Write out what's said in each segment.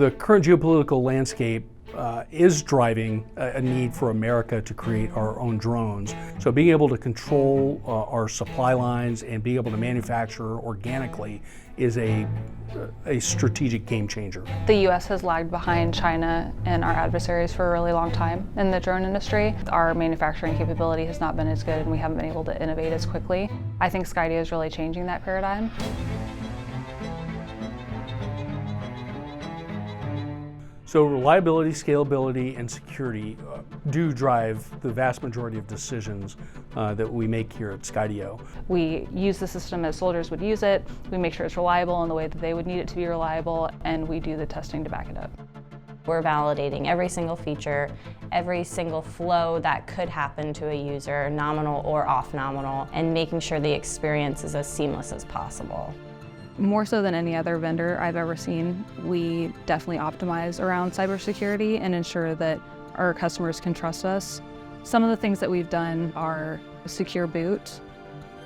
the current geopolitical landscape is driving a need for America to create our own drones. So being able to control our supply lines and being able to manufacture organically is a strategic game changer. The U.S. has lagged behind China and our adversaries for a really long time in the drone industry. Our manufacturing capability has not been as good and we haven't been able to innovate as quickly. I think Skydio is really changing that paradigm. So reliability, scalability, and security do drive the vast majority of decisions that we make here at Skydio. We use the system as soldiers would use it. We make sure it's reliable in the way that they would need it to be reliable, and we do the testing to back it up. We're validating every single feature, every single flow that could happen to a user, nominal or off nominal, and making sure the experience is as seamless as possible. More so than any other vendor I've ever seen, we definitely optimize around cybersecurity and ensure that our customers can trust us. Some of the things that we've done are secure boot,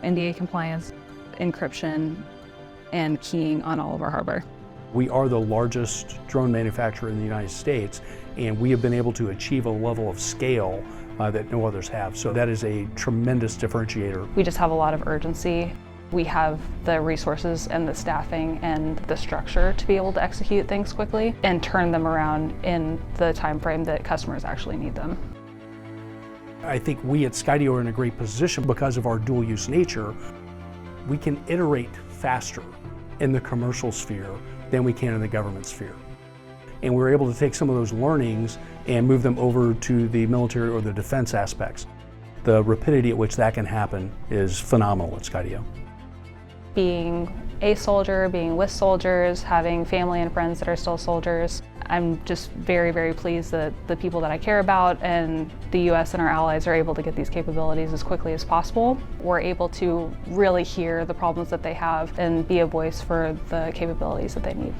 NDA compliance, encryption, and keying on all of our hardware. We are the largest drone manufacturer in the United States, and we have been able to achieve a level of scale that no others have. So that is a tremendous differentiator. We just have a lot of urgency. We have the resources and the staffing and the structure to be able to execute things quickly and turn them around in the time frame that customers actually need them. I think we at Skydio are in a great position because of our dual use nature. We can iterate faster in the commercial sphere than we can in the government sphere. And we're able to take some of those learnings and move them over to the military or the defense aspects. The rapidity at which that can happen is phenomenal at Skydio. Being a soldier, being with soldiers, having family and friends that are still soldiers, I'm just very, very pleased that the people that I care about and the U.S. and our allies are able to get these capabilities as quickly as possible. We're able to really hear the problems that they have and be a voice for the capabilities that they need.